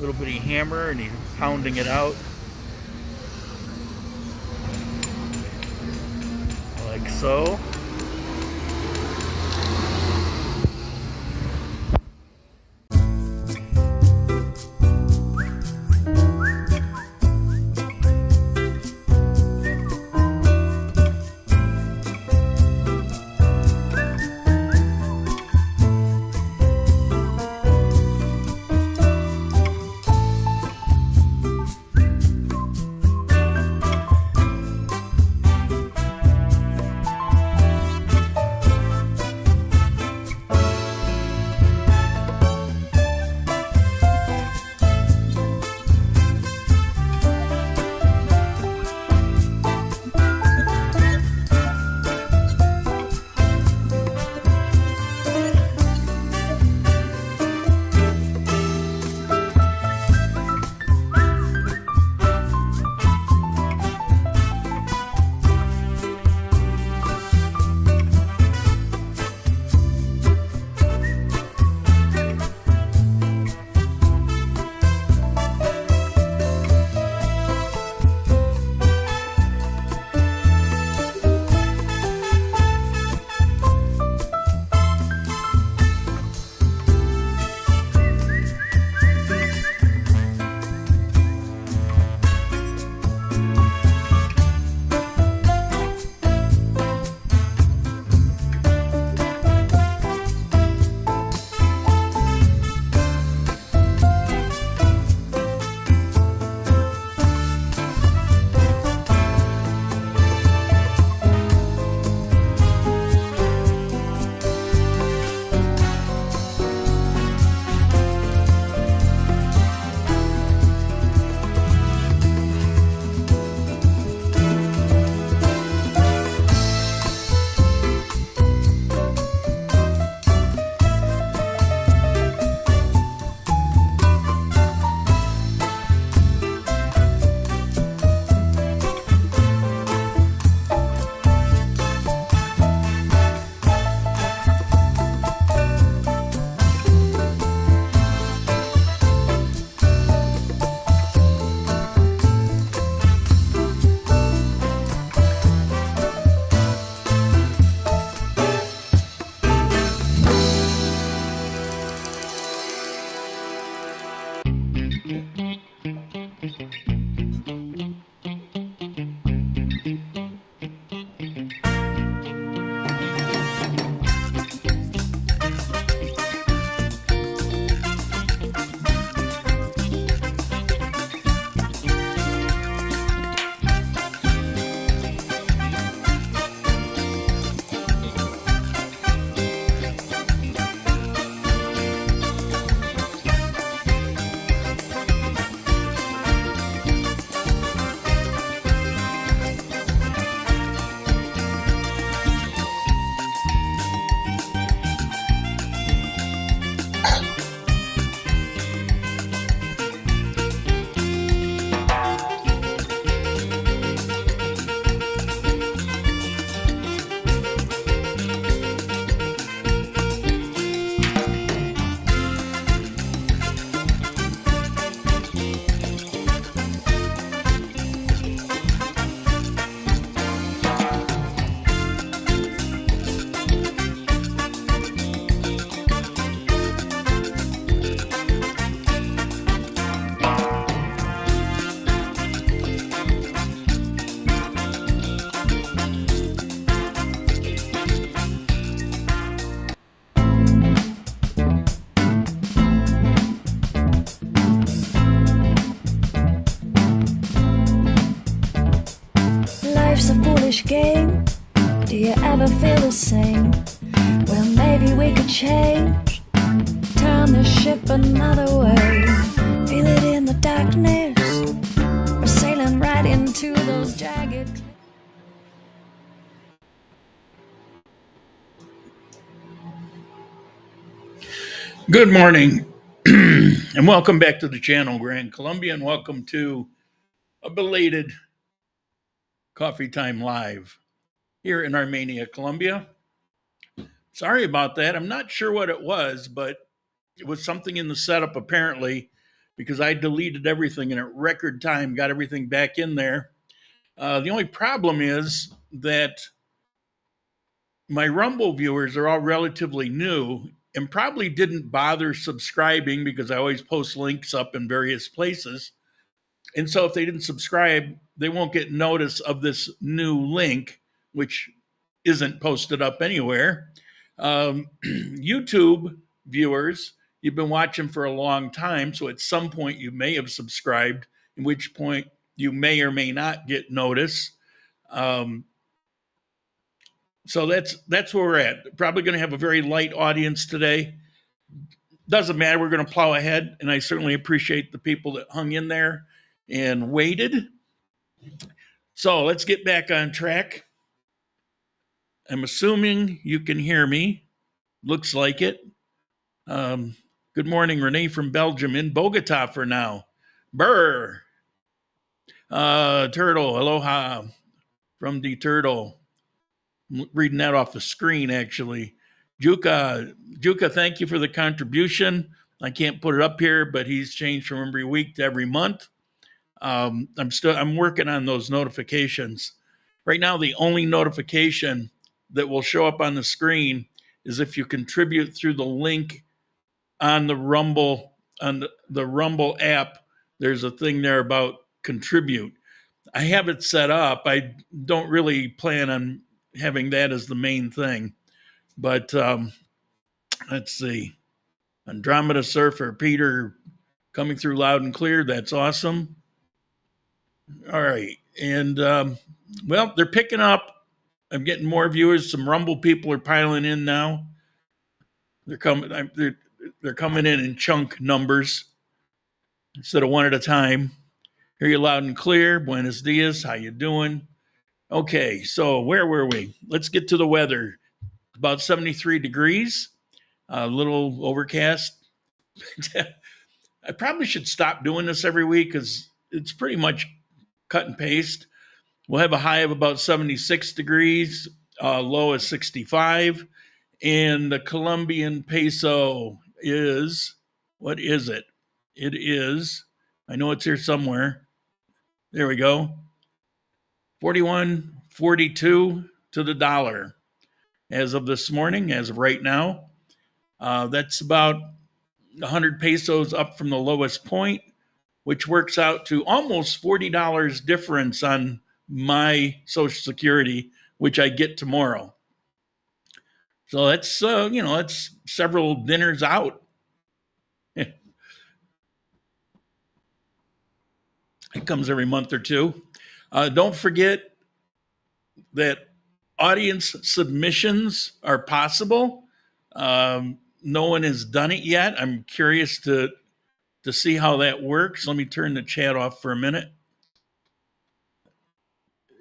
little bitty hammer and he's pounding it out like so. foolish game. Do you ever feel the same? Well, maybe we could change, turn the ship another way. Feel it in the darkness, we're sailing right into those jagged. Good morning and welcome back to the channel, Grand Colombia, and welcome to a belated Coffee Time Live here in Armenia, Colombia. Sorry about that. I'm not sure what it was, but it was something in the setup apparently because I deleted everything in a record time, got everything back in there. The only problem is that my Rumble viewers are all relatively new and probably didn't bother subscribing because I always post links up in various places. And so if they didn't subscribe, they won't get notice of this new link, which isn't posted up anywhere. YouTube viewers, you've been watching for a long time, so at some point you may have subscribed, in which point you may or may not get notice. So that's where we're at. Probably going to have a very light audience today. Doesn't matter. We're going to plow ahead, and I certainly appreciate the people that hung in there and waited. So let's get back on track. I'm assuming you can hear me. Looks like it. Good morning, Renee from Belgium, in Bogota for now. Burr. Turtle, aloha from the Turtle. I'm reading that off the screen, actually. Juka, thank you for the contribution. I can't put it up here, but he's changed from every week to every month. I'm working on those notifications. Right now, the only notification that will show up on the screen is if you contribute through the link on the Rumble app. There's a thing there about contribute. I have it set up. I don't really plan on having that as the main thing, but let's see. Andromeda Surfer, Peter, coming through loud and clear. That's awesome. All right. And, well, they're picking up. I'm getting more viewers. Some Rumble people are piling in now. They're coming in chunk numbers instead of one at a time. Hear you loud and clear. Buenos dias. How you doing? Okay, so where were we? Let's get to the weather. About 73 degrees, a little overcast. I probably should stop doing this every week because it's pretty much cut and paste. We'll have a high of about 76 degrees, low of 65. And the Colombian peso is, what is it? It is, I know it's here somewhere. There we go. 41.42 to the dollar as of this morning, as of right now. That's about 100 pesos up from the lowest point, which works out to almost $40 difference on my Social Security, which I get tomorrow. So that's, that's several dinners out. It comes every month or two. Don't forget that audience submissions are possible. No one has done it yet. I'm curious to see how that works. Let me turn the chat off for a minute.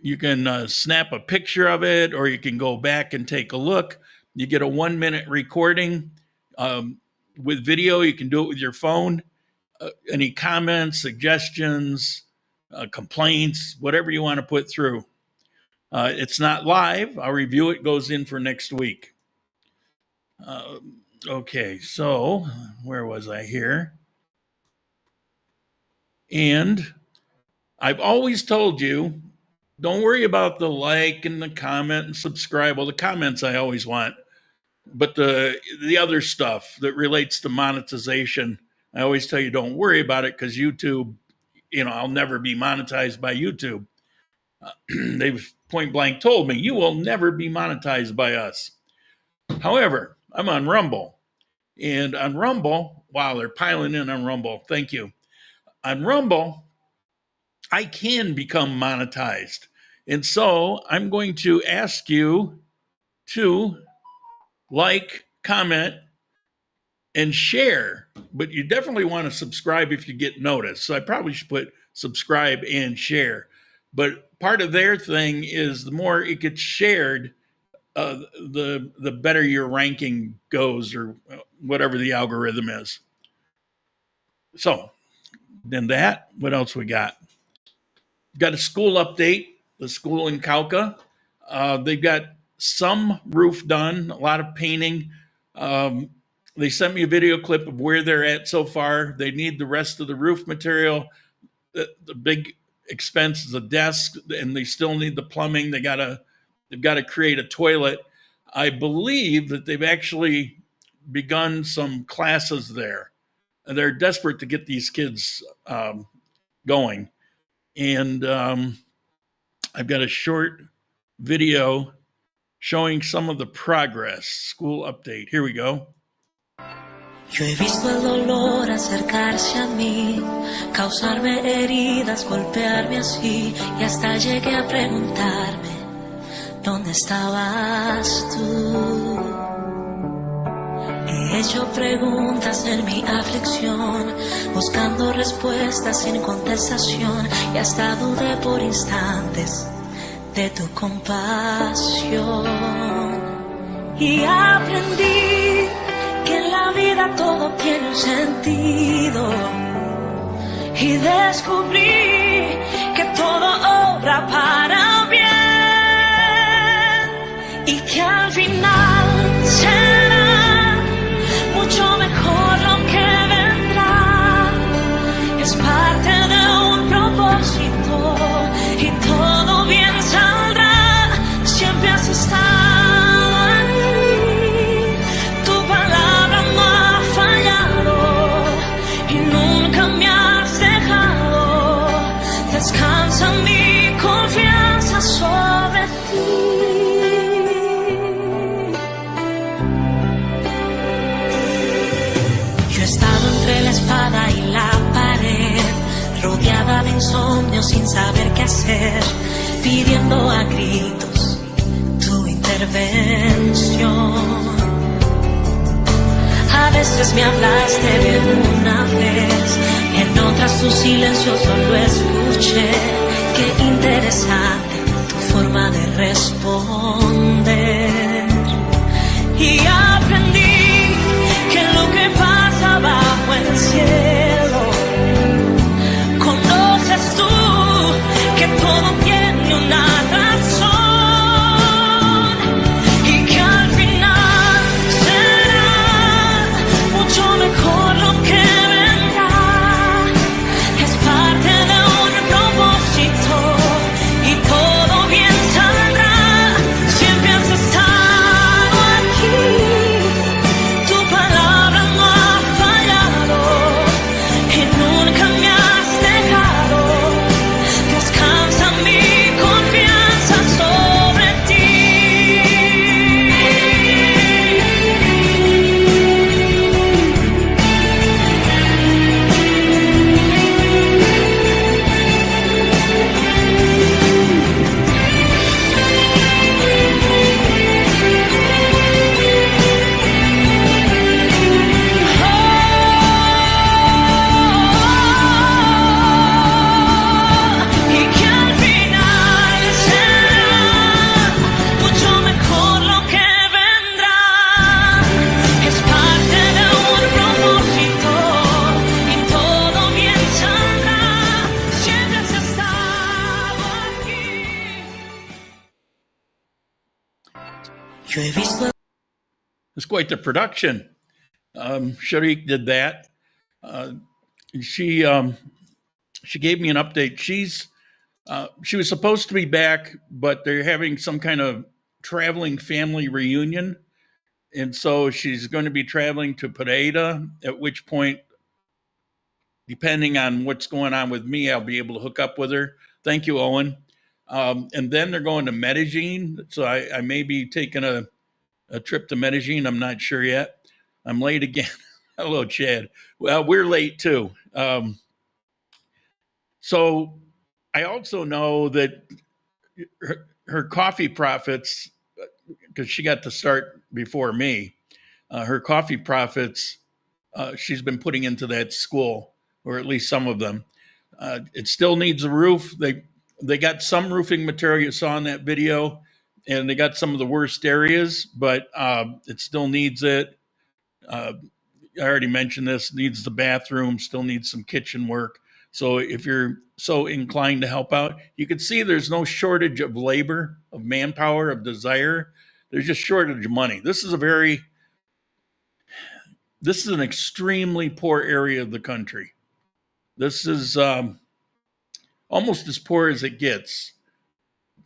You can snap a picture of it, or you can go back and take a look. You get a 1-minute recording with video. You can do it with your phone. Any comments, suggestions, complaints, whatever you want to put through. It's not live. I'll review it. Goes in for next week. Okay, so where was I here? And I've always told you, don't worry about the like and the comment and subscribe. Well, the comments I always want. But the other stuff that relates to monetization, I always tell you don't worry about it because YouTube, I'll never be monetized by YouTube. They've point blank told me, you will never be monetized by us. However, I'm on Rumble. And on Rumble, wow, they're piling in on Rumble. Thank you. On Rumble, I can become monetized. And so I'm going to ask you to like, comment, and share. But you definitely want to subscribe if you get noticed. So I probably should put subscribe and share. But part of their thing is the more it gets shared, the better your ranking goes, or whatever the algorithm is. So then what else we got? Got a school update, the school in Cauca. They've got some roof done, a lot of painting. They sent me a video clip of where they're at so far. They need the rest of the roof material. The big expense is a desk, and they still need the plumbing. They've got to create a toilet. I believe that they've actually begun some classes there. And they're desperate to get these kids going. And I've got a short video showing some of the progress. School update. Here we go. Yo he visto el dolor acercarse a mí, causarme heridas, golpearme así, y hasta llegué a preguntarme, ¿dónde estabas tú? He hecho preguntas en mi aflicción, buscando respuestas sin contestación, y hasta dudé por instantes de tu compasión. Y aprendí que en la vida todo tiene un sentido, y descubrí que todo obra para bien, y que al final será mucho mejor lo que vendrá. Es parte de un propósito y todo bien saldrá. Siempre has estado ahí, tu palabra no ha fallado y nunca me has dejado. Descansa mi confianza sobre ti. Yo he estado entre la espada y la pared, rodeada de insomnio sin saber qué hacer, pidiendo a gritos tu intervención. A veces me hablaste de una vez, en otras tu silencio solo escuché. Qué interesante tu forma de responder. Y aprendí que lo que pasa bajo el cielo, conoces tú, que todo tiene una razón, y que al final será mucho mejor lo que vendrá. Es parte de un propósito y todo bien saldrá. Siempre has estado aquí, tu palabra no ha fallado y nunca me has dejado. Descansa mi confianza sobre ti. Y que al final será mucho mejor lo que vendrá. Es parte de un propósito y todo bien saldrá. Siempre has estado aquí. Yo he visto. It's quite the production. Sharik did that. She gave me an update. She was supposed to be back, but they're having some kind of traveling family reunion, and so she's going to be traveling to Pereira. At which point, depending on what's going on with me, I'll be able to hook up with her. Thank you, Owen. And then they're going to Medellin, so I may be taking a trip to Medellin. I'm not sure yet. I'm late again. Hello, Chad. Well, we're late too. So I also know that her coffee profits, because she got to start before me, her coffee profits, she's been putting into that school, or at least some of them. It still needs a roof. They got some roofing material you saw in that video, and they got some of the worst areas, but it still needs it. I already mentioned this, needs the bathroom, still needs some kitchen work. So if you're so inclined to help out, you can see there's no shortage of labor, of manpower, of desire. There's just shortage of money. This is a very this is an extremely poor area of the country. This is almost as poor as it gets.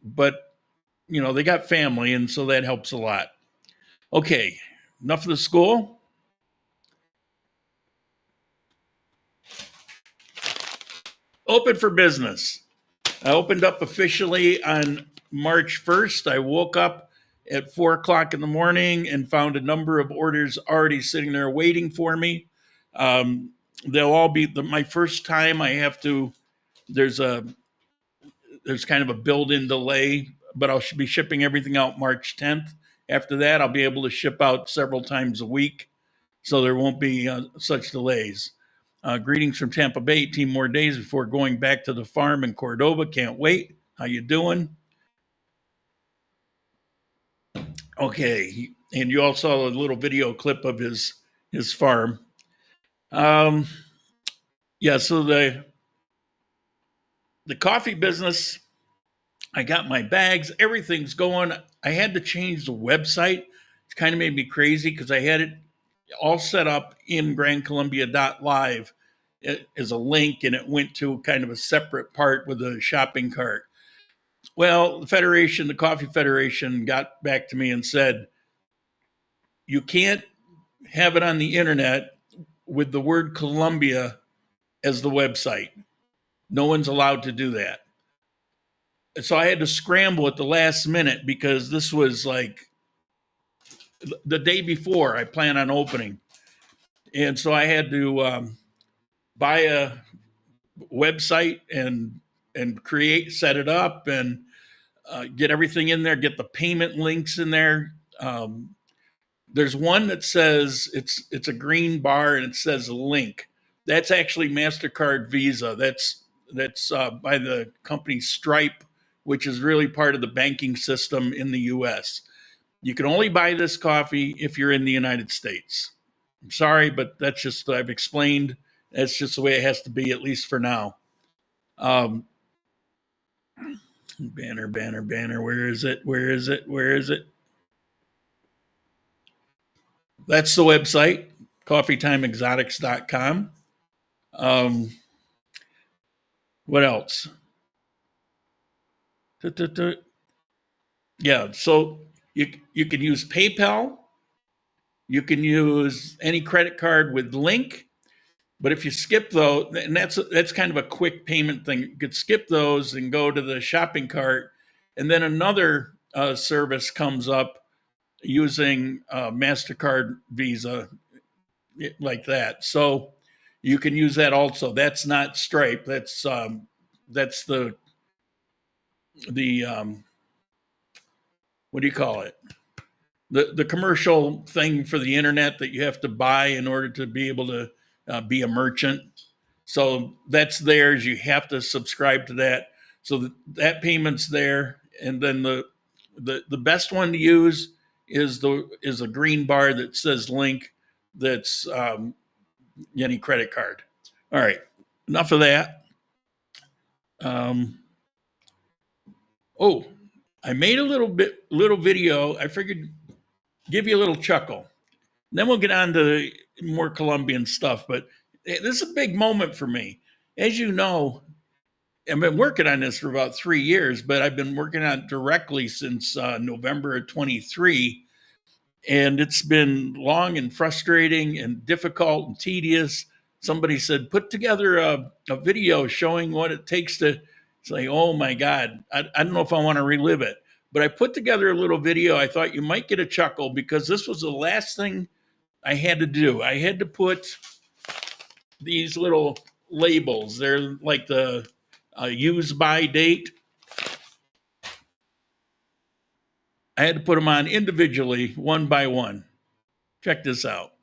But, you know, they got family, and so that helps a lot. Okay, enough of the school. Open for business. I opened up officially on March 1st. I woke up at 4 o'clock in the morning and found a number of orders already sitting there waiting for me. They'll all be my first time. I have to, there's kind of a built-in delay, but I'll be shipping everything out March 10th. After that, I'll be able to ship out several times a week, so there won't be such delays. Greetings from Tampa Bay, 18 more days before going back to the farm in Cordova. Can't wait. How you doing? Okay, and you all saw a little video clip of his farm. Yeah, so the coffee business, I got my bags, everything's going. I had to change the website. It kind of made me crazy because I had it all set up in grandcolumbia.live as a link, and it went to kind of a separate part with a shopping cart. Well, the Coffee Federation got back to me and said, you can't have it on the internet with the word Columbia as the website. No one's allowed to do that. So I had to scramble at the last minute because this was like the day before I plan on opening. And so I had to buy a website and set it up and get everything in there, get the payment links in there. There's one that says it's a green bar and it says link. That's actually MasterCard Visa. That's by the company Stripe, which is really part of the banking system in the U.S. You can only buy this coffee if you're in the United States. I'm sorry, but that's just, I've explained, that's just the way it has to be, at least for now. Banner, where is it? That's the website, coffeetimeexotics.com. What else? Yeah, so you can use PayPal. You can use any credit card with link. But if you skip those, and that's kind of a quick payment thing, you could skip those and go to the shopping cart, and then another service comes up using MasterCard Visa, like that. So you can use that also. That's not Stripe. That's the what do you call it? The commercial thing for the internet that you have to buy in order to be able to be a merchant. So that's theirs. You have to subscribe to that. So that payment's there. And then the best one to use is a green bar that says link. That's any credit card. All right, enough of that. I made a little video. I figured give you a little chuckle. Then we'll get on to more Colombian stuff. But this is a big moment for me. As you know, I've been working on this for about 3 years, but I've been working on it directly since November of 23. And it's been long and frustrating and difficult and tedious. Somebody said, put together a video showing what it takes to say, oh my God, I don't know if I want to relive it. But I put together a little video. I thought you might get a chuckle because this was the last thing I had to do. I had to put these little labels. They're like the use by date. I had to put them on individually, one by one. Check this out.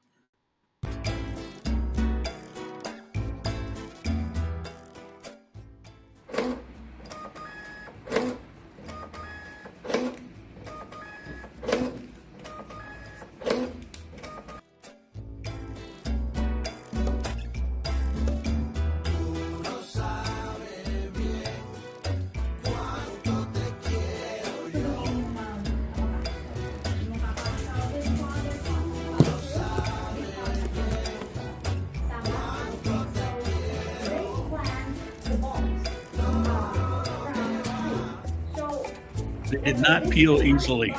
They did not peel easily.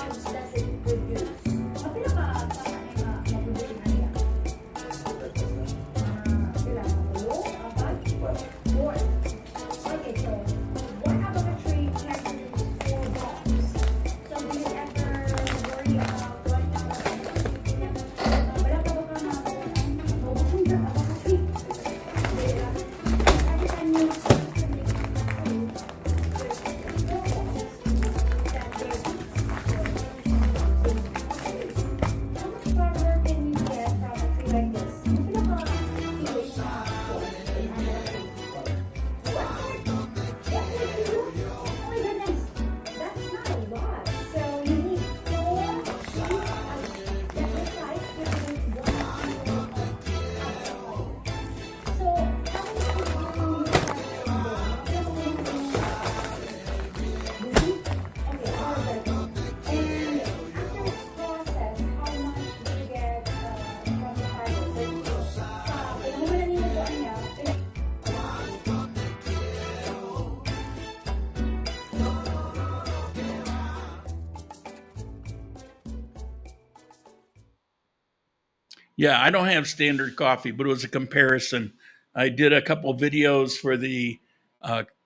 Yeah, I don't have standard coffee, but it was a comparison. I did a couple videos for the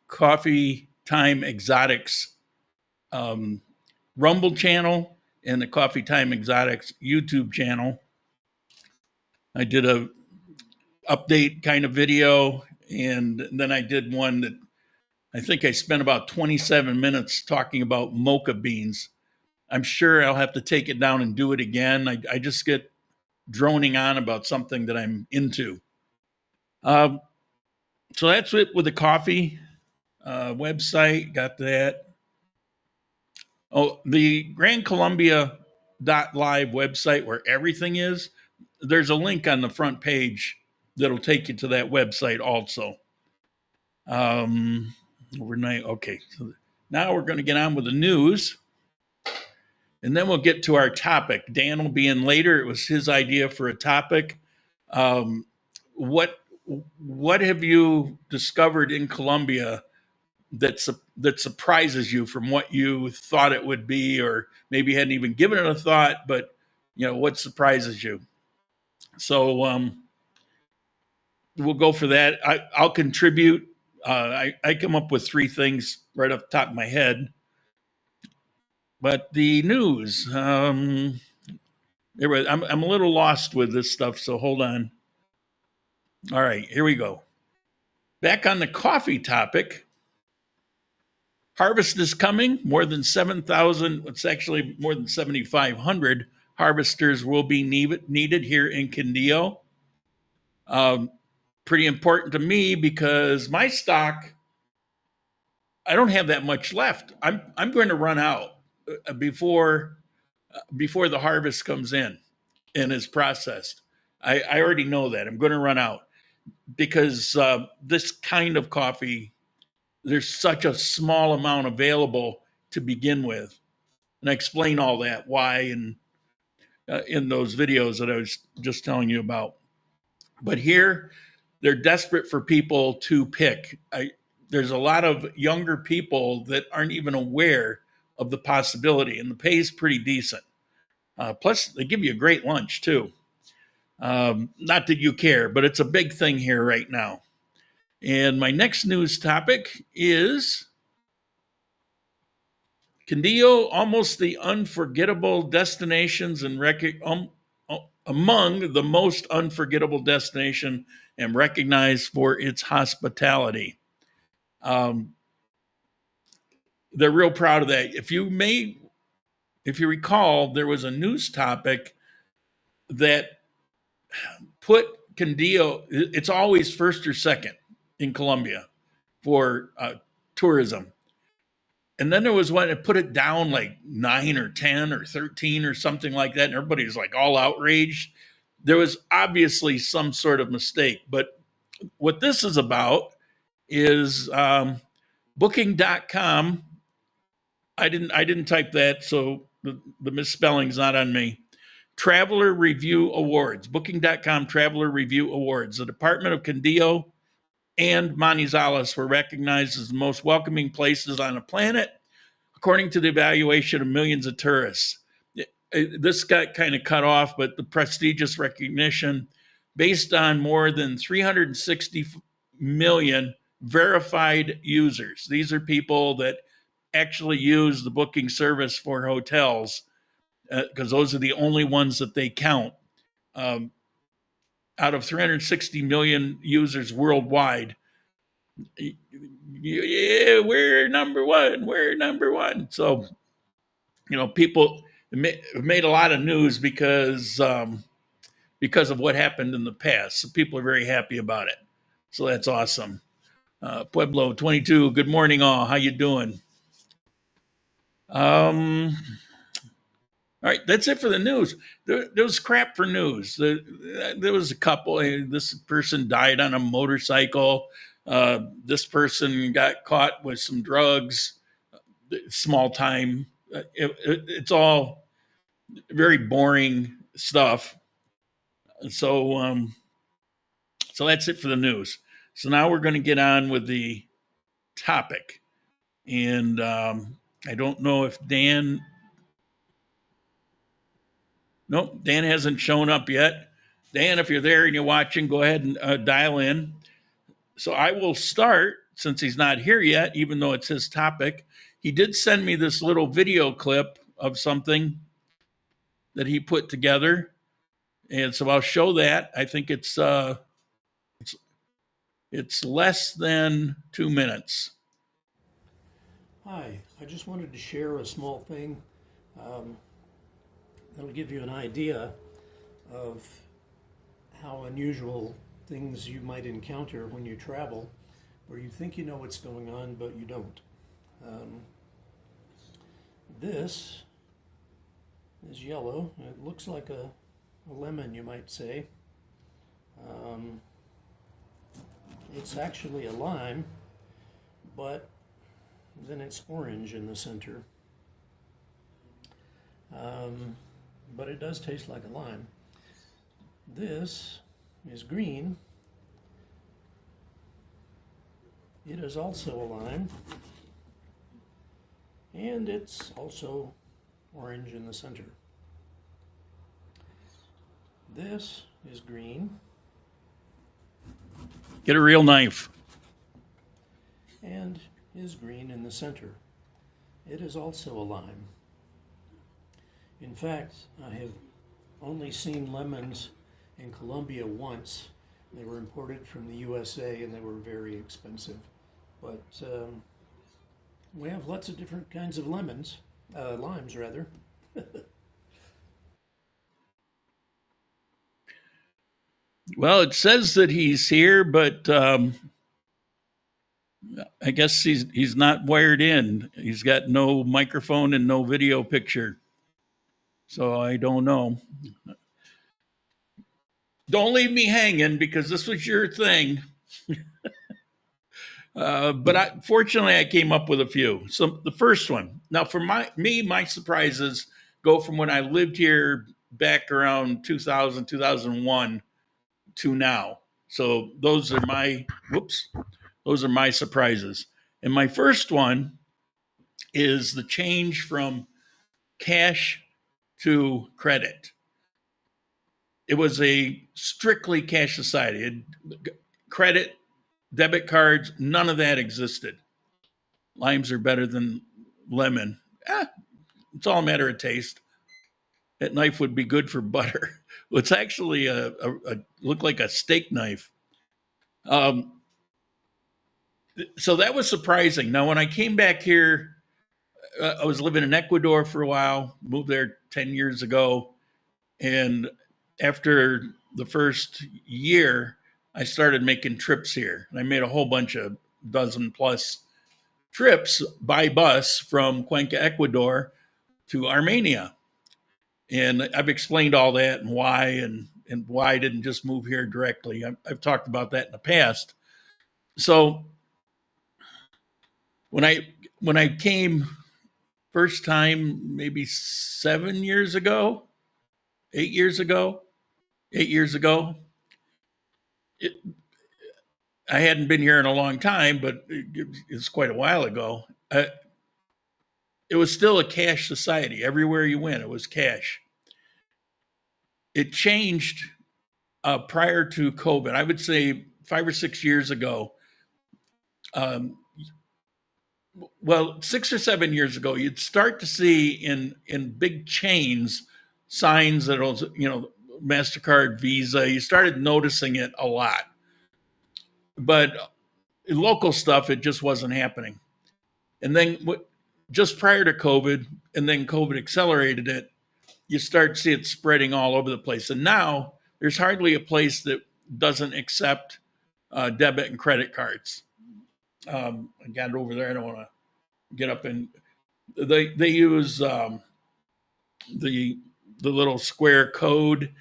Coffee Time Exotics Rumble channel and the Coffee Time Exotics YouTube channel. I did a update kind of video, and then I did one that I think I spent about 27 minutes talking about mocha beans. I'm sure I'll have to take it down and do it again. I just get droning on about something that I'm into. So that's it with the coffee website. Got that. Oh, the Grand Colombia .live website where everything is, there's a link on the front page that'll take you to that website also. Overnight. Okay. So now we're going to get on with the news. And then we'll get to our topic. Dan will be in later. It was his idea for a topic. What have you discovered in Colombia that surprises you from what you thought it would be, or maybe hadn't even given it a thought, but what surprises you? So we'll go for that. I'll contribute. I come up with 3 things right off the top of my head. But the news, I'm a little lost with this stuff, so hold on. All right, here we go. Back on the coffee topic, harvest is coming. More than 7,000, it's actually more than 7,500 harvesters will be needed here in Quindio. Pretty important to me because my stock, I don't have that much left. I'm going to run out before the harvest comes in and is processed. I already know that. I'm going to run out because this kind of coffee, there's such a small amount available to begin with. And I explain all that, why, in those videos that I was just telling you about. But here, they're desperate for people to pick. There's a lot of younger people that aren't even aware of the possibility, and the pay is pretty decent. Plus, they give you a great lunch, too. Not that you care, but it's a big thing here right now. And my next news topic is Quindio, almost the unforgettable destinations and among the most unforgettable destination and recognized for its hospitality. They're real proud of that. If you recall, there was a news topic that put Quindio, it's always first or second in Colombia for tourism. And then there was one that put it down like 9 or 10 or 13 or something like that. And everybody was like all outraged. There was obviously some sort of mistake. But what this is about is Booking.com. I didn't type that, so the misspelling's not on me. Traveler Review Awards. Booking.com Traveler Review Awards. The Department of Quindio and Manizales were recognized as the most welcoming places on the planet, according to the evaluation of millions of tourists. This got kind of cut off, but the prestigious recognition based on more than 360 million verified users. These are people that actually use the booking service for hotels because those are the only ones that they count. Out of 360 million users worldwide, yeah, we're number one. We're number one. So, people made a lot of news because of what happened in the past. So people are very happy about it. So that's awesome. Pueblo 22. Good morning, all. How you doing? All right, that's it for the news. There was crap for news. There was a couple. This person died on a motorcycle. This person got caught with some drugs. Small time. It's all very boring stuff. So that's it for the news. So now we're going to get on with the topic. And I don't know if Dan... Nope, Dan hasn't shown up yet. Dan, if you're there and you're watching, go ahead and dial in. So I will start, since he's not here yet, even though it's his topic. He did send me this little video clip of something that he put together. And so I'll show that. I think it's less than 2 minutes. Hi, I just wanted to share a small thing that'll give you an idea of how unusual things you might encounter when you travel, where you think you know what's going on, but you don't. This is yellow. It looks like a lemon, you might say. It's actually a lime, but then it's orange in the center. But it does taste like a lime. This is green. It is also a lime, and it's also orange in the center. This is green. Get a real knife. And is green in the center. It is also a lime. In fact, I have only seen lemons in Colombia once. They were imported from the USA and they were very expensive. But we have lots of different kinds of lemons, limes rather. Well, it says that he's here, but I guess he's not wired in. He's got no microphone and no video picture. So I don't know. Don't leave me hanging because this was your thing. But fortunately, I came up with a few. So the first one. Now, for my surprises go from when I lived here back around 2000, 2001 to now. So those are my surprises. And my first one is the change from cash to credit. It was a strictly cash society. Credit, debit cards, none of that existed. Limes are better than lemon. It's all a matter of taste. That knife would be good for butter. It's actually a look like a steak knife. So that was surprising. Now, when I came back here, I was living in Ecuador for a while, moved there 10 years ago. And after the first year, I started making trips here. And I made a whole bunch of dozen plus trips by bus from Cuenca, Ecuador to Armenia. And I've explained all that and why I didn't just move here directly. I've talked about that in the past. So when I came first time, maybe 8 years ago, I hadn't been here in a long time, but it's quite a while ago. it was still a cash society. Everywhere you went, it was cash. It changed prior to COVID. I would say 5 or 6 years ago. Well, 6 or 7 years ago, you'd start to see in big chains signs that was, MasterCard, Visa. You started noticing it a lot, but in local stuff, it just wasn't happening. And then just prior to COVID, and then COVID accelerated it, you start to see it spreading all over the place. And now there's hardly a place that doesn't accept debit and credit cards. I got it over there. I don't want to get up and they use the little square code,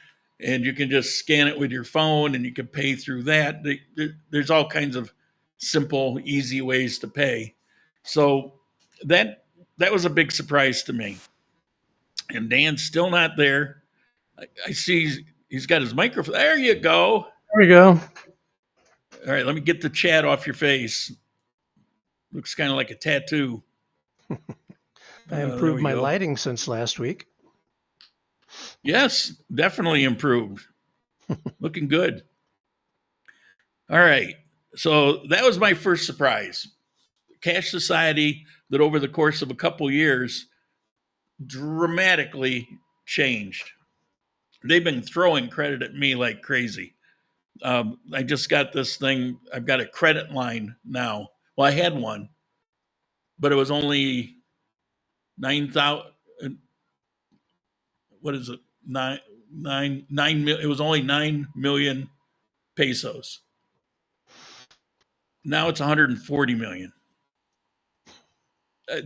and you can just scan it with your phone, and you can pay through that. There's all kinds of simple, easy ways to pay. So that was a big surprise to me. And Dan's still not there. I see he's got his microphone. There you go. There we go. All right, let me get the chat off your face. Looks kind of like a tattoo. I improved my lighting since last week. Yes, definitely improved. Looking good. All right. So that was my first surprise. Cash society that over the course of a couple years dramatically changed. They've been throwing credit at me like crazy. I just got this thing. I've got a credit line now. Well, I had one, but it was only 9,000. What is it? 9 million. It was only 9 million pesos. Now it's 140 million.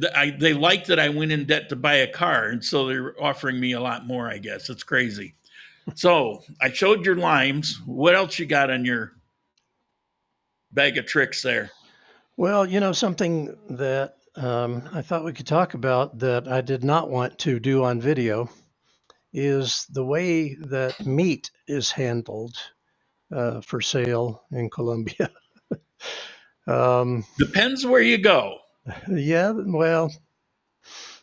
They like that I went in debt to buy a car, and so they're offering me a lot more, I guess. It's crazy. So I showed your limes. What else you got on your bag of tricks there? Well, something that I thought we could talk about that I did not want to do on video is the way that meat is handled for sale in Colombia. Depends where you go. Yeah, well,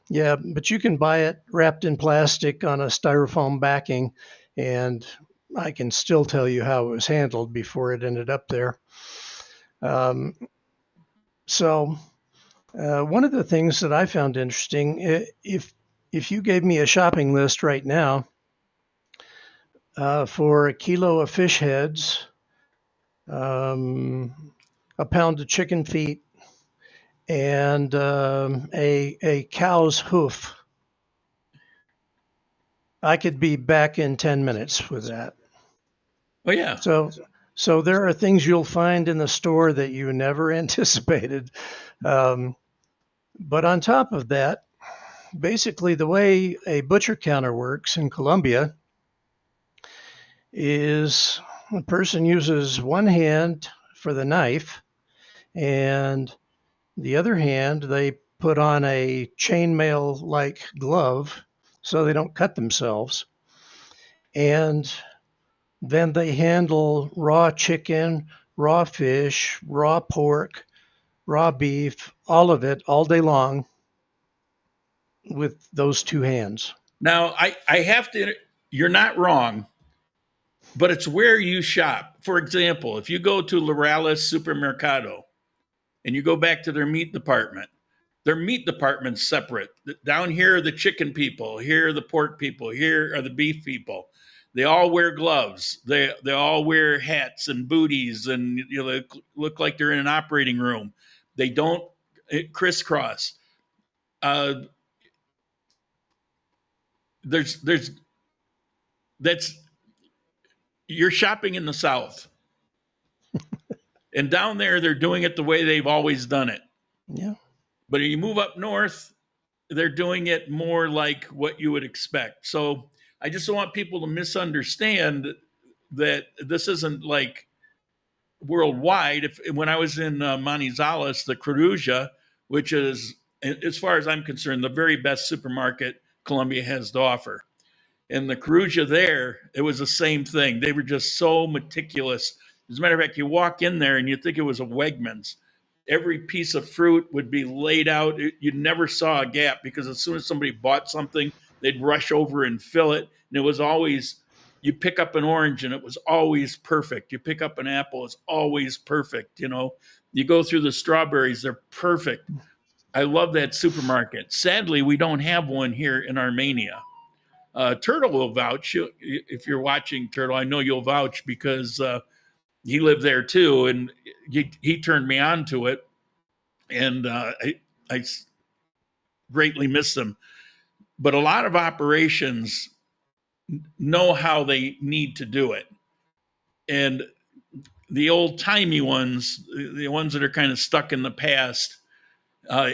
yeah, but you can buy it wrapped in plastic on a styrofoam backing, and I can still tell you how it was handled before it ended up there. So one of the things that I found interesting, if you gave me a shopping list right now for a kilo of fish heads, a pound of chicken feet, and a cow's hoof, I could be back in 10 minutes with that. Oh, yeah. So there are things you'll find in the store that you never anticipated. But on top of that, basically the way a butcher counter works in Colombia is a person uses one hand for the knife, and the other hand they put on a chainmail-like glove so they don't cut themselves. And then they handle raw chicken, raw fish, raw pork, raw beef, all of it all day long with those two hands. Now, I have to, you're not wrong, but it's where you shop. For example, if you go to Lorales Supermercado and you go back to their meat department's separate. Down here are the chicken people, here are the pork people, here are the beef people. They all wear gloves. They all wear hats and booties, and they look like they're in an operating room. They don't crisscross. You're shopping in the South. And down there, they're doing it the way they've always done it. Yeah. But if you move up north, they're doing it more like what you would expect. So I just don't want people to misunderstand that this isn't like worldwide. When I was in Manizales, the Coruja, which is, as far as I'm concerned, the very best supermarket Colombia has to offer. And the Coruja there, it was the same thing. They were just so meticulous. As a matter of fact, you walk in there and you think it was a Wegmans. Every piece of fruit would be laid out. You never saw a gap because as soon as somebody bought something, they'd rush over and fill it. And it was always, you pick up an orange and it was always perfect. You pick up an apple, it's always perfect. You go through the strawberries, they're perfect. I love that supermarket. Sadly, we don't have one here in Armenia. Turtle will vouch. If you're watching, Turtle, I know you'll vouch because he lived there too, and he turned me on to it, and I greatly miss them. But a lot of operations know how they need to do it, and the old timey ones, the ones that are kind of stuck in the past,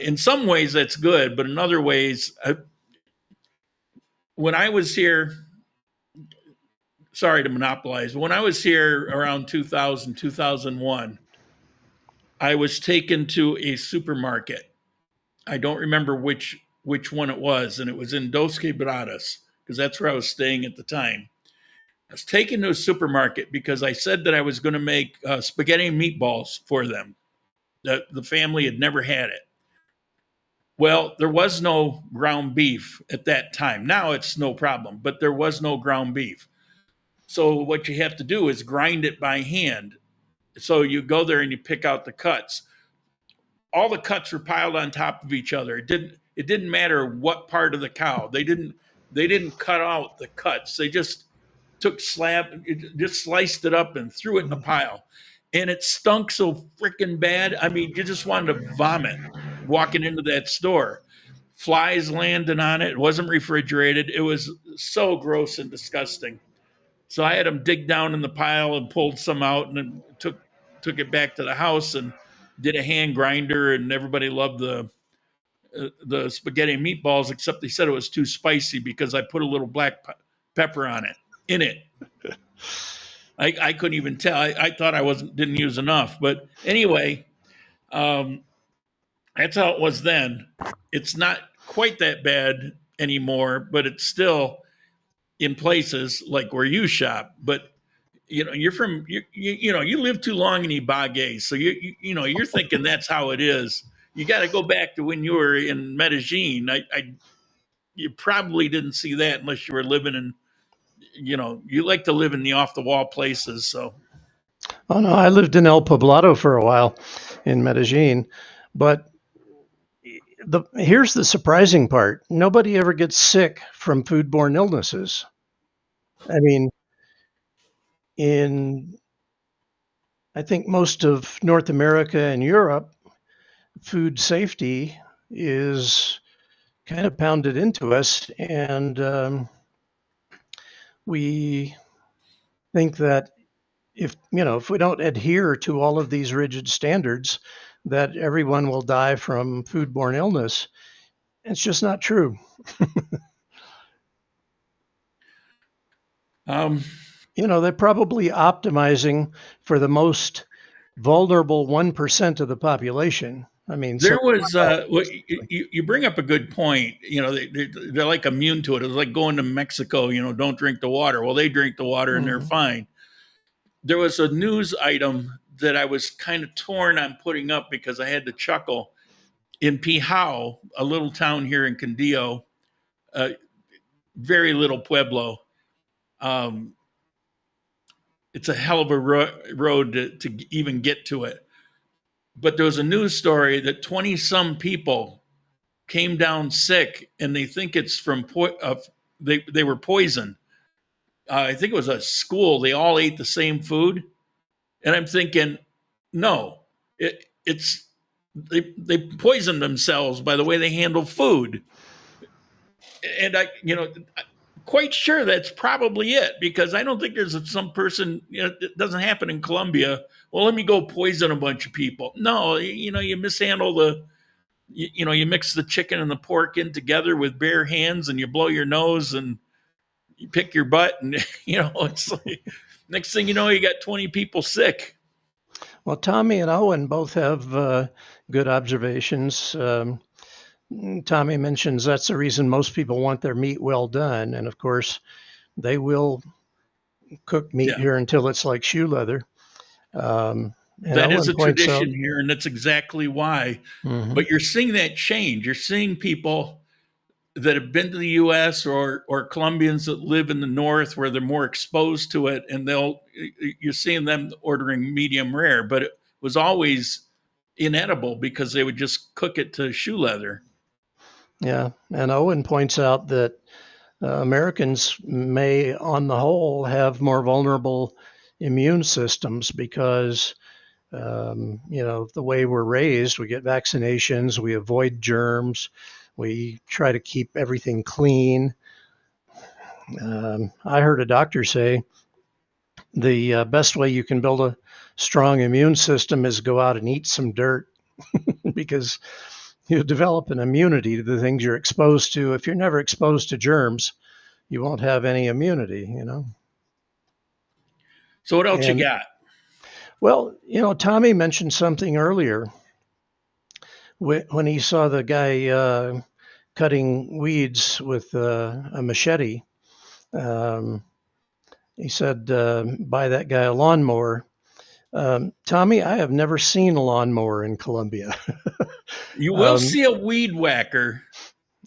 in some ways that's good, but in other ways, when I was here, sorry to monopolize, when I was here around 2000, 2001, I was taken to a supermarket. I don't remember which one it was, and it was in Dos Quebradas, because that's where I was staying at the time. I was taken to a supermarket because I said that I was going to make spaghetti and meatballs for them. The family had never had it. Well, there was no ground beef at that time. Now it's no problem, but there was no ground beef. So what you have to do is grind it by hand. So you go there and you pick out the cuts. All the cuts were piled on top of each other. It didn't matter what part of the cow. They didn't cut out the cuts. They just just sliced it up and threw it in a pile. And it stunk so freaking bad. I mean, you just wanted to vomit walking into that store. Flies landing on it. It wasn't refrigerated. It was so gross and disgusting. So I had them dig down in the pile and pulled some out and then took it back to the house and did a hand grinder, and everybody loved the spaghetti and meatballs, except they said it was too spicy because I put a little black pepper in it. I couldn't even tell. I thought I didn't use enough, but anyway, that's how it was then. It's not quite that bad anymore, but it's still in places like where you shop. But you're from you live too long in Ibagué, so you're thinking that's how it is. You got to go back to when you were in Medellin. You probably didn't see that unless you were living in, you like to live in the off the wall places. So, oh no, I lived in El Poblado for a while in Medellin, but here's the surprising part. Nobody ever gets sick from foodborne illnesses. I mean, I think most of North America and Europe, food safety is kind of pounded into us, and we think that if we don't adhere to all of these rigid standards, that everyone will die from foodborne illness. It's just not true. They're probably optimizing for the most vulnerable 1% of the population. I mean, there was you bring up a good point. They're like immune to it. It's like going to Mexico. Don't drink the water. Well, they drink the water and they're fine. There was a news item that I was kind of torn on putting up because I had to chuckle. In Pijao, a little town here in Quindio, very little pueblo. It's a hell of a road to even get to it. But there was a news story that 20 some people came down sick, and they think it's from they were poisoned. I think it was a school. They all ate the same food, and I'm thinking, no, it's they poisoned themselves by the way they handle food. And I'm quite sure that's probably it, because I don't think there's some person, it doesn't happen in Colombia. Well, let me go poison a bunch of people. No, you mishandle you mix the chicken and the pork in together with bare hands, and you blow your nose and you pick your butt, and it's like, next thing you know, you got 20 people sick. Well, Tommy and Owen both have good observations. Tommy mentions that's the reason most people want their meat well done. And of course, they will cook meat here until it's like shoe leather. And that is Owen a points out, tradition here, and that's exactly why. Mhm. But you're seeing that change. You're seeing people that have been to the U.S. or Colombians that live in the north where they're more exposed to it, and you're seeing them ordering medium rare. But it was always inedible because they would just cook it to shoe leather. Yeah, and Owen points out that Americans may, on the whole, have more vulnerable immune systems because, the way we're raised, we get vaccinations, we avoid germs, we try to keep everything clean. I heard a doctor say the best way you can build a strong immune system is go out and eat some dirt because you develop an immunity to the things you're exposed to. If you're never exposed to germs, you won't have any immunity. So what else you And got? well, Tommy mentioned something earlier when he saw the guy cutting weeds with a machete. Um, he said, buy that guy a lawnmower. Tommy, I have never seen a lawnmower in Colombia. You will um, see a weed whacker.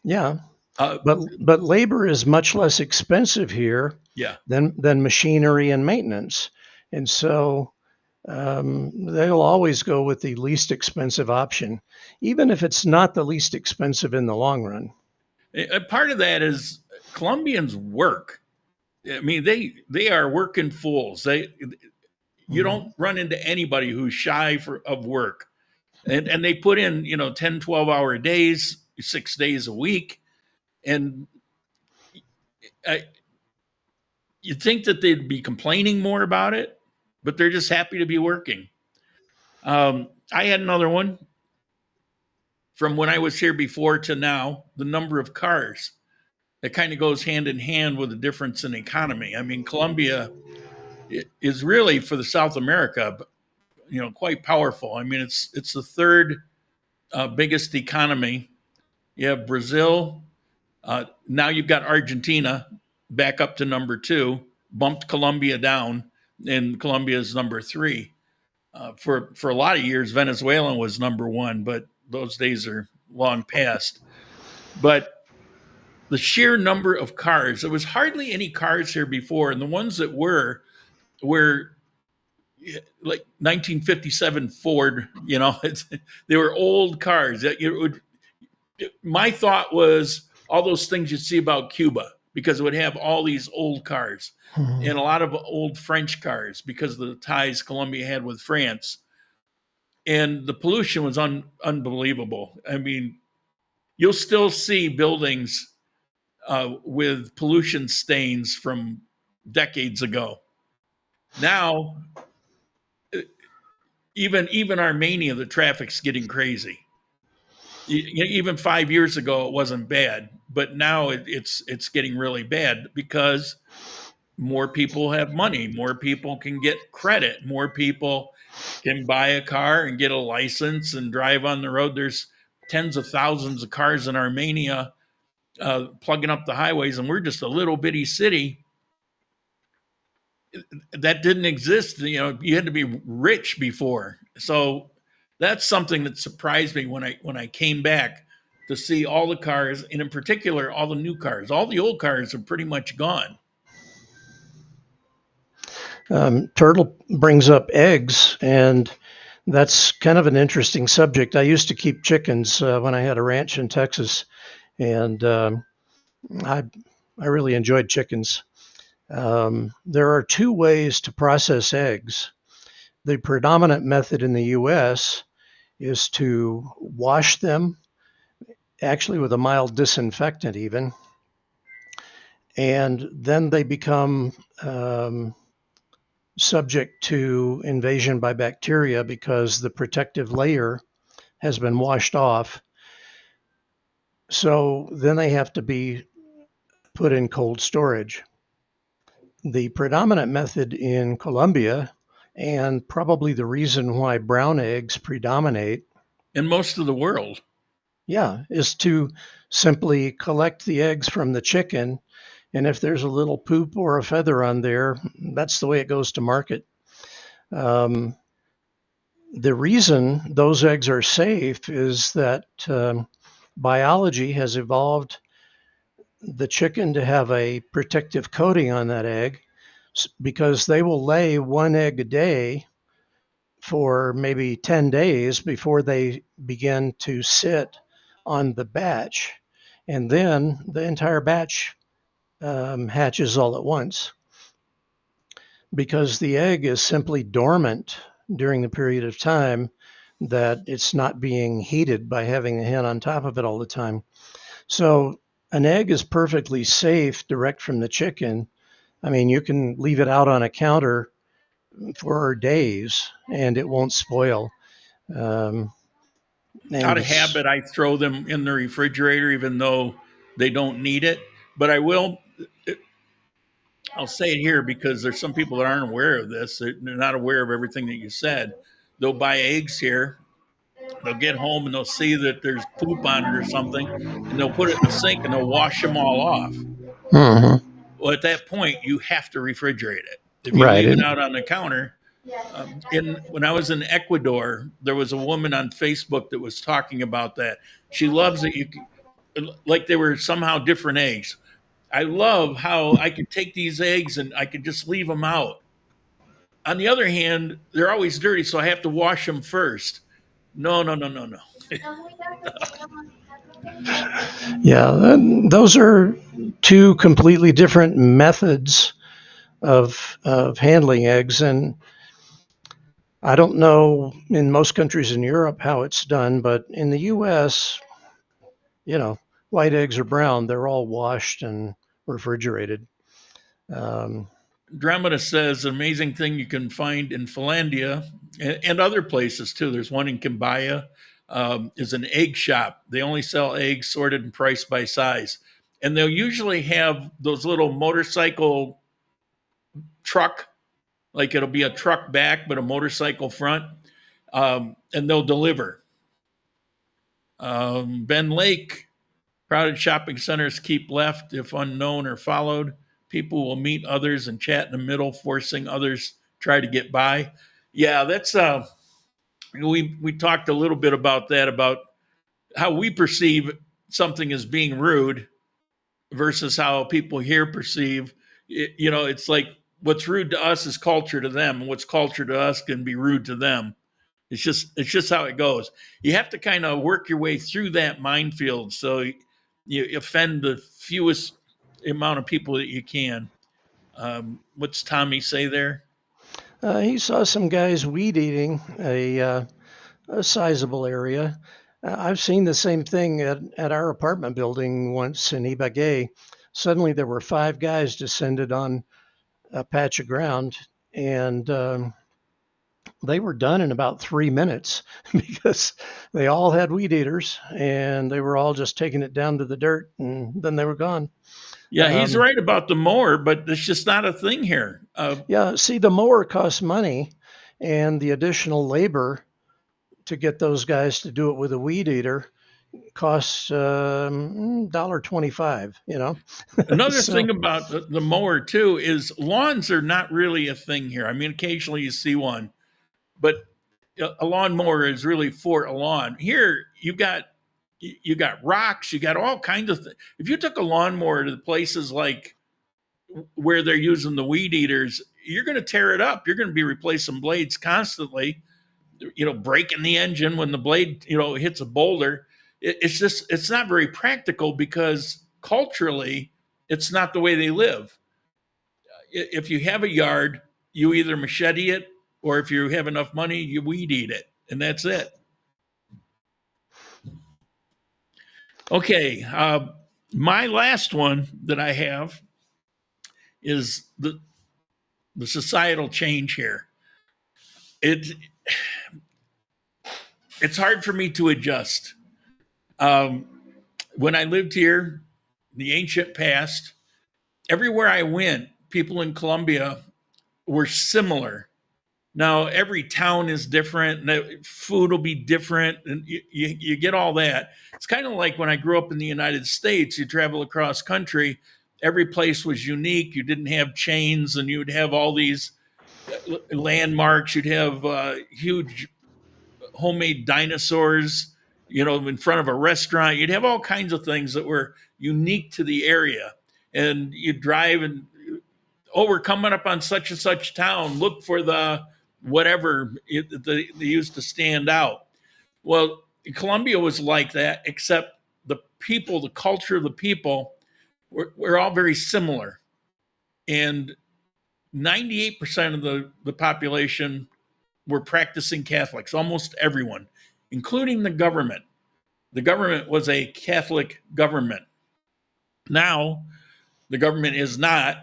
yeah, Uh, but labor is much less expensive here yeah. than machinery and maintenance, and so they'll always go with the least expensive option, even if it's not the least expensive in the long run. A part of that is Colombians work. I mean, they are working fools. You Mhm. don't run into anybody who's shy of work. And they put in, 10, 12-hour days, 6 days a week. And I, you'd think that they'd be complaining more about it, but they're just happy to be working. I had another one from when I was here before to now, the number of cars. It kind of goes hand in hand with the difference in economy. I mean, Colombia is really for the South America, quite powerful. I mean, it's the third biggest economy. You have Brazil. Now you've got Argentina back up to number two, bumped Colombia down, and Colombia is number three. For a lot of years, Venezuela was number one, but those days are long past. But the sheer number of cars, there was hardly any cars here before, and the ones that were like 1957 Ford. They were old cars. My thought was all those things you'd see about Cuba because it would have all these old cars Mhm. and a lot of old French cars because of the ties Colombia had with France. And the pollution was unbelievable. I mean, you'll still see buildings with pollution stains from decades ago. Now, even Armenia, the traffic's getting crazy. Even 5 years ago, it wasn't bad, but now it's getting really bad because more people have money, more people can get credit, more people can buy a car and get a license and drive on the road. There's tens of thousands of cars in Armenia plugging up the highways, and we're just a little bitty city that didn't exist. You had to be rich before. So that's something that surprised me when I came back to see all the cars, and in particular all the new cars. All the old cars are pretty much gone. Turtle brings up eggs, and that's kind of an interesting subject. I used to keep chickens when I had a ranch in Texas, and I I really enjoyed chickens. There are two ways to process eggs. The predominant method in the U.S. is to wash them, actually with a mild disinfectant, even, and then they become subject to invasion by bacteria because the protective layer has been washed off. So then they have to be put in cold storage. The predominant method in Colombia, and probably the reason why brown eggs predominate, In most of the world. yeah, is to simply collect the eggs from the chicken. And if there's a little poop or a feather on there, that's the way it goes to market. Um, the reason those eggs are safe is that biology has evolved the chicken to have a protective coating on that egg because they will lay one egg a day for maybe 10 days before they begin to sit on the batch. And then the entire batch hatches all at once because the egg is simply dormant during the period of time that it's not being heated by having the hen on top of it all the time. So an egg is perfectly safe direct from the chicken. I mean, you can leave it out on a counter for days and it won't spoil. Out of habit, I throw them in the refrigerator, even though they don't need it. But I'll say it here because there's some people that aren't aware of this. They're not aware of everything that you said. They'll buy eggs here. They'll get home and they'll see that there's poop on it or something, and they'll put it in the sink and they'll wash them all off. Mhm. Well, at that point, you have to refrigerate it. If you Right. leave it out on the counter, when I was in Ecuador, there was a woman on Facebook that was talking about that. She loves that like they were somehow different eggs. I love how I could take these eggs and I could just leave them out. On the other hand, they're always dirty, so I have to wash them first. No, no, no, no, no. Yeah, those are two completely different methods of handling eggs. And I don't know in most countries in Europe how it's done, but in the US, white eggs or brown, they're all washed and refrigerated. Dramata says an amazing thing you can find in Finlandia and other places too. There's one in Kimbaya, is an egg shop. They only sell eggs sorted and priced by size. And they'll usually have those little motorcycle truck, like it'll be a truck back, but a motorcycle front, and they'll deliver. Ben Lake, crowded shopping centers keep left if unknown or followed. People will meet others and chat in the middle, forcing others try to get by. Yeah, that's we talked a little bit about that, about how we perceive something as being rude versus how people here perceive it. It's like what's rude to us is culture to them, and what's culture to us can be rude to them. It's just how it goes. You have to kind of work your way through that minefield so you offend the fewest amount of people that you can. What's Tommy say there? He saw some guys weed eating a sizable area. I've seen the same thing at our apartment building once in Ibagué. Suddenly there were 5 guys descended on a patch of ground, and they were done in about 3 minutes because they all had weed eaters and they were all just taking it down to the dirt and then they were gone. Yeah, he's right about the mower, but it's just not a thing here. Yeah, see, the mower costs money and the additional labor to get those guys to do it with a weed eater costs $1.25, Another So- thing about the mower too is lawns are not really a thing here. I mean, occasionally you see one, but a lawnmower is really for a lawn. Here you got rocks, you got all kinds of things. If you took a lawnmower to the places like where they're using the weed eaters, you're going to tear it up. You're going to be replacing blades constantly, breaking the engine when the blade, hits a boulder. It's not very practical because culturally, it's not the way they live. If you have a yard, you either machete it, or if you have enough money, you weed eat it, and that's it. Okay, my last one that I have is the societal change here. It's hard for me to adjust. When I lived here, the ancient past, everywhere I went, people in Colombia were similar. Now, every town is different, and food will be different, and you get all that. It's kind of like when I grew up in the United States, you travel across country, every place was unique. You didn't have chains, and you would have all these landmarks. You'd have huge homemade dinosaurs, in front of a restaurant. You'd have all kinds of things that were unique to the area. And you'd drive and, oh, we're coming up on such and such town. Look for the whatever they used to stand out. Well, Colombia was like that, except the people, the culture of the people, we're all very similar. And 98% of the population were practicing Catholics, almost everyone, including the government. The government was a Catholic government. Now, the government is not,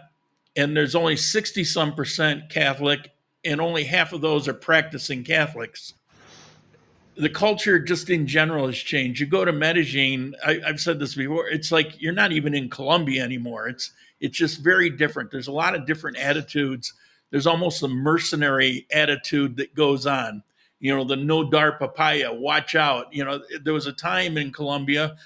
and there's only 60-some% Catholic, and only half of those are practicing Catholics. The culture just in general has changed. You go to Medellin, I've said this before, it's like you're not even in Colombia anymore. It's just very different. There's a lot of different attitudes. There's almost a mercenary attitude that goes on. The no dar papaya, watch out. There was a time in Colombia,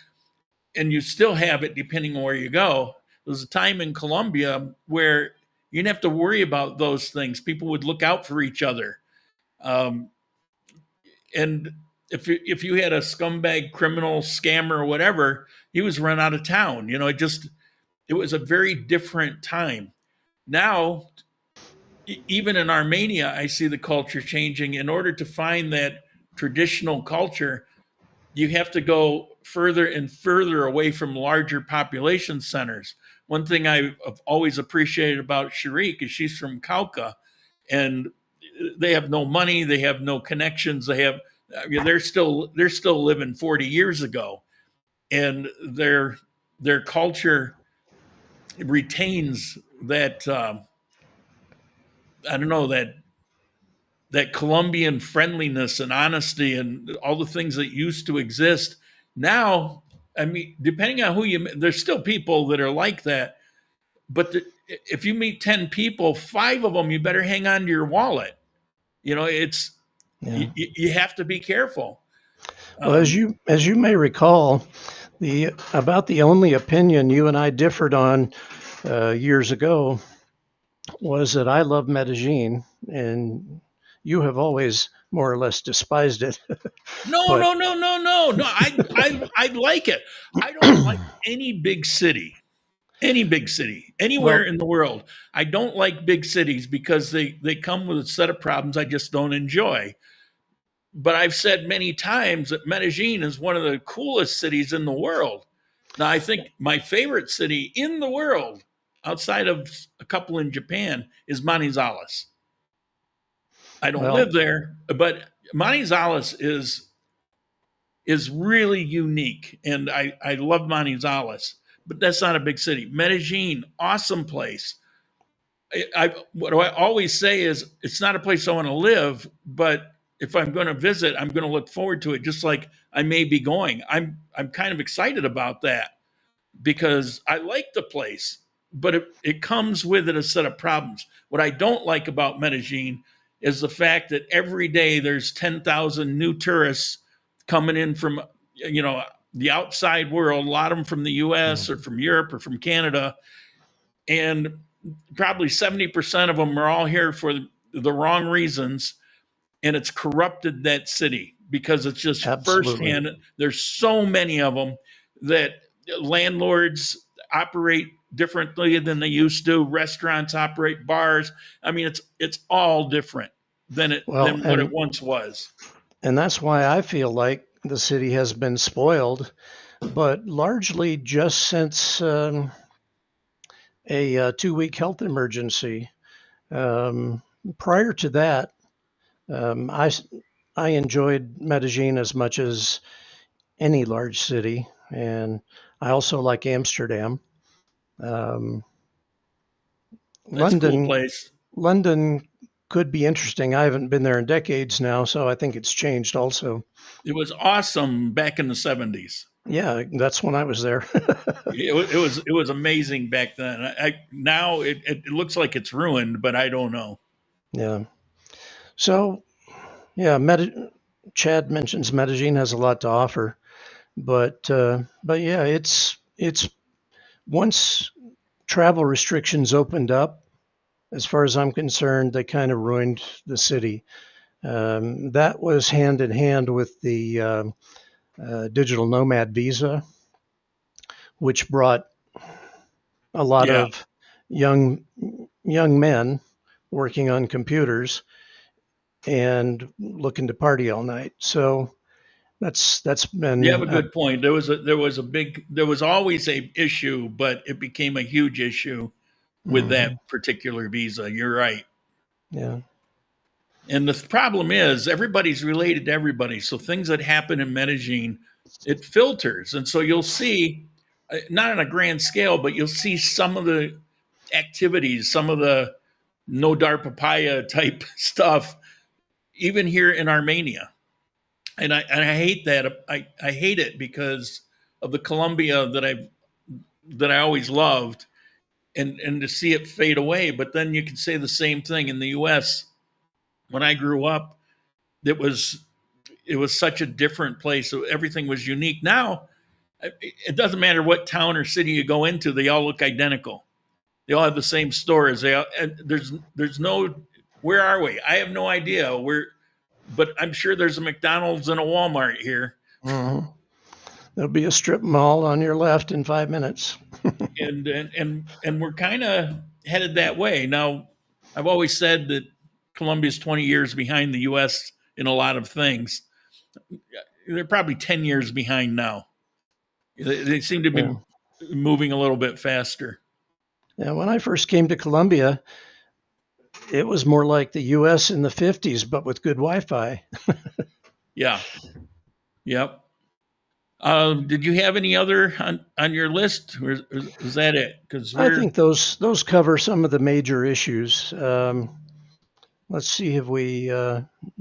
and you still have it depending on where you go. There was a time in Colombia where you didn't have to worry about those things. People would look out for each other. And if you had a scumbag criminal scammer or whatever, he was run out of town. It was a very different time. Now, even in Armenia, I see the culture changing. In order to find that traditional culture, you have to go further and further away from larger population centers. One thing I've always appreciated about Sharik is she's from Kauka, and they have no money, they have no connections, they're still living 40 years ago, and their culture retains that I don't know, that Colombian friendliness and honesty and all the things that used to exist. Now, I mean, depending on there's still people that are like that, but if you meet 10 people, 5 of them, you better hang on to your wallet. You have to be careful. Well, as you may recall, about the only opinion you and I differed on years ago was that I love Medellin, and you have always more or less despised it. No. I like it. I don't like any big city anywhere in the world. I don't like big cities because they come with a set of problems I just don't enjoy. But I've said many times that Medellin is one of the coolest cities in the world. Now, I think my favorite city in the world, outside of a couple in Japan, is Manizales. I don't live there, but Manizales is really unique, and I love Manizales, but that's not a big city. Medellin, awesome place. What I always say is it's not a place I want to live, but if I'm going to visit, I'm going to look forward to it, just like I may be going. I'm kind of excited about that because I like the place, but it comes with it a set of problems. What I don't like about Medellin is the fact that every day there's 10,000 new tourists coming in from, the outside world, a lot of them from the US or from Europe or from Canada. And probably 70% of them are all here for the wrong reasons. And it's corrupted that city because it's just firsthand. There's so many of them that landlords operate differently than they used to. Restaurants operate, bars. I mean, it's all different than what it once was. And that's why I feel like the city has been spoiled, but largely just since a 2-week health emergency. Prior to that, I enjoyed Medellin as much as any large city, and I also like Amsterdam. That's London, a cool place. London could be interesting. I haven't been there in decades now, so I think it's changed also. It was awesome back in the 70s. Yeah, that's when I was there. It was amazing back then. Now it looks like it's ruined, but I don't know. Yeah. So, yeah, Chad mentions Medellin has a lot to offer, but yeah, it's once travel restrictions opened up, as far as I'm concerned, they kind of ruined the city. That was hand in hand with the digital nomad visa, which brought a lot Yeah. of young men working on computers and looking to party all night. So that's You have a been good point. There was always a issue, but it became a huge issue with that particular visa. You're right. yeah. And the problem is everybody's related to everybody. So things that happen in Medellin, it filters. And so you'll see, not on a grand scale, but you'll see some of the activities, some of the no dar papaya type stuff, even here in Armenia. And I hate that. I hate it because of the Colombia that I always loved, and to see it fade away. But then you can say the same thing in the US. When I grew up, it was such a different place. So everything was unique. Now it doesn't matter what town or city you go into, they all look identical. They all have the same stores. And there's no, where are we? I have no idea where, but I'm sure there's a McDonald's and a Walmart here. Mm-hmm. There'll be a strip mall on your left in 5 minutes. and we're kind of headed that way. Now, I've always said that Colombia's 20 years behind the US in a lot of things. They're probably 10 years behind now. They seem to be moving a little bit faster. Yeah, when I first came to Colombia, it was more like the US in the 50s, but with good Wi-Fi. Yeah. Yep. Did you have any other on your list, or is that it? Because I think those cover some of the major issues. Let's see, have we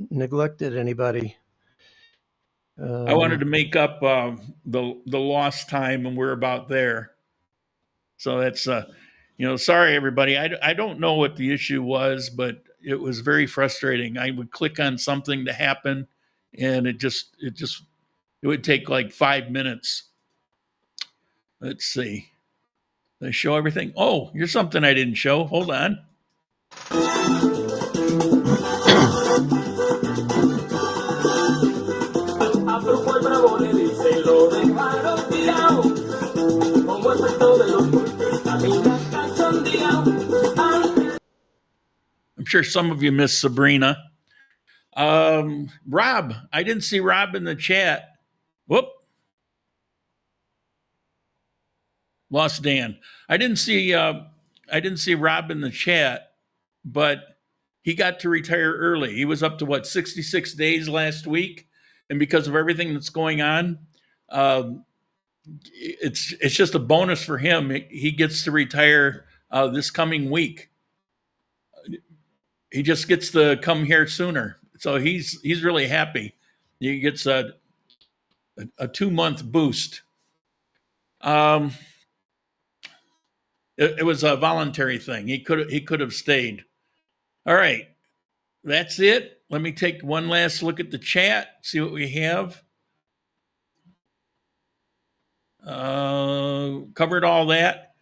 neglected anybody? I wanted to make up the lost time, and we're about there. So that's sorry everybody. I don't know what the issue was, but it was very frustrating. I would click on something to happen, and it would take like 5 minutes. Let's see. Did I show everything? Oh, here's something I didn't show. Hold on. I'm sure some of you missed Sabrina. Rob, I didn't see Rob in the chat. Whoop. Lost Dan. I didn't see Rob in the chat, but he got to retire early. He was up to 66 days last week, and because of everything that's going on, it's just a bonus for him. He gets to retire this coming week. He just gets to come here sooner, so he's really happy. He gets a 2-month boost. It was a voluntary thing. He could have stayed. All right, that's it. Let me take one last look at the chat, see what we have. Covered all that.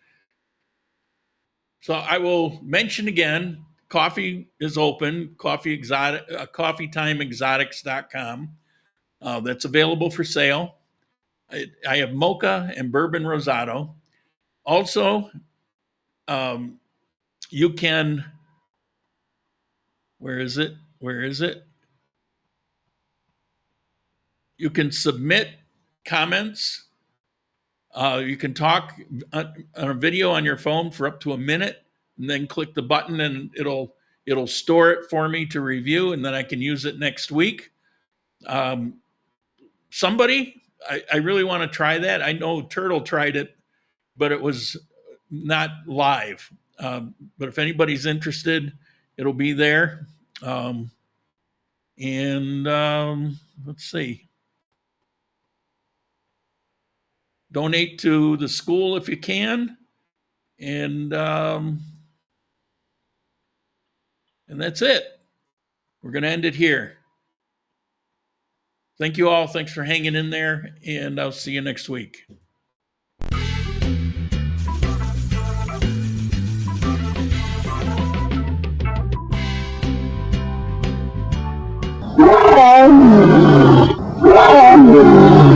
So I will mention again, coffee is open, coffeetimeexotics.com. That's available for sale. I have mocha and bourbon rosado. Also, you can, where is it? You can submit comments. You can talk on a video on your phone for up to a minute, and then click the button and it'll store it for me to review, and then I can use it next week. I really want to try that. I know Turtle tried it, but it was not live. But if anybody's interested, it'll be there. Let's see. Donate to the school if you can. And that's it. We're going to end it here. Thank you all. Thanks for hanging in there, and I'll see you next week. Thank you.